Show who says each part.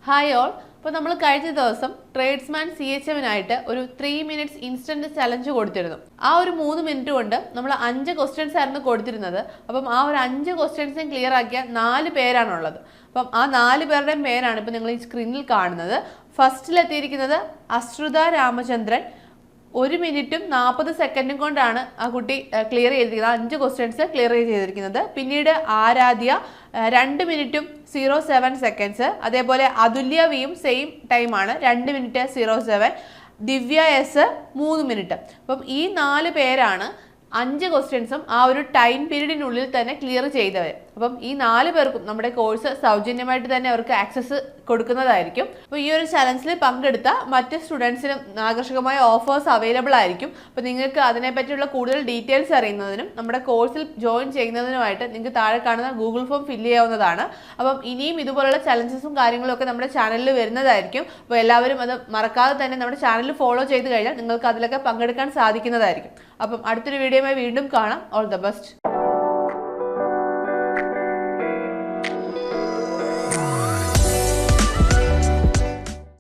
Speaker 1: Hi all. അപ്പോൾ നമ്മൾ കഴിഞ്ഞ ദിവസം ട്രേഡ്സ്മാൻ CHMനായിട്ട് ഒരു 3 minutes ഇൻസ്റ്റന്റ് ചലഞ്ച് കൊടുത്തിരുന്നു. ആ ഒരു 3 മിനിറ്റ് കൊണ്ട് നമ്മൾ 5 ക്വസ്റ്റ്യൻസ് ആയിരുന്നു കൊടുത്തിരുന്നത്. അപ്പം ആ ഒരു 5 ക്വസ്റ്റ്യൻസും ക്ലിയർ ആക്കിയ 4 പേരാണുള്ളത്. അപ്പം ആ 4 പേരുടെയും പേരാണ് ഇപ്പോൾ നിങ്ങൾ ഈ സ്ക്രീനിൽ കാണുന്നത്. ഫസ്റ്റിലെത്തിയിരിക്കുന്നത് അശ്രുത രാമചന്ദ്രൻ. 1 മിനിറ്റും 40 സെക്കൻഡും കൊണ്ടാണ് ആ കുട്ടി ക്ലിയർ ചെയ്തിരിക്കുന്നത്. 5 ക്വസ്റ്റ്യൻസ് ക്ലിയർ ചെയ്തിരിക്കുന്നത്. പിന്നീട് ആരാധ്യ 2 മിനിറ്റും 07 സെക്കൻഡ്സ്. അതേപോലെ അതുല്യ വിയും സെയിം ടൈമാണ്, 2 മിനിറ്റ് 07. ദിവ്യ എസ് 3 മിനിറ്റ്. അപ്പം ഈ 4 പേരാണ് 5 ക്വസ്റ്റ്യൻസും ആ ഒരു ടൈം പീരീഡിനുള്ളിൽ തന്നെ ക്ലിയർ ചെയ്തവർ. അപ്പം ഈ 4 പേർക്കും നമ്മുടെ കോഴ്സ് സൗജന്യമായിട്ട് തന്നെ അവർക്ക് ആക്സസ് കൊടുക്കുന്നതായിരിക്കും. അപ്പോൾ ഈ ഒരു ചലഞ്ചിൽ പങ്കെടുത്ത മറ്റ് സ്റ്റുഡൻസിനും ആകർഷകമായ ഓഫേഴ്സ് അവൈലബിൾ ആയിരിക്കും. അപ്പോൾ നിങ്ങൾക്ക് അതിനെപ്പറ്റിയുള്ള കൂടുതൽ ഡീറ്റെയിൽസ് അറിയുന്നതിനും നമ്മുടെ കോഴ്സിൽ ജോയിൻ ചെയ്യുന്നതിനുമായിട്ട് നിങ്ങൾക്ക് താഴെ കാണുന്ന ഗൂഗിൾ ഫോം ഫില്ല് ചെയ്യാവുന്നതാണ്. അപ്പം ഇനിയും ഇതുപോലുള്ള ചലഞ്ചസും കാര്യങ്ങളും ഒക്കെ നമ്മുടെ ചാനലിൽ വരുന്നതായിരിക്കും. അപ്പോൾ എല്ലാവരും അത് മറക്കാതെ തന്നെ നമ്മുടെ ചാനൽ ഫോളോ ചെയ്ത് കഴിഞ്ഞാൽ നിങ്ങൾക്ക് അതിലൊക്കെ പങ്കെടുക്കാൻ സാധിക്കുന്നതായിരിക്കും. അപ്പം അടുത്തൊരു വീഡിയോയുമായി വീണ്ടും കാണാം. All the best.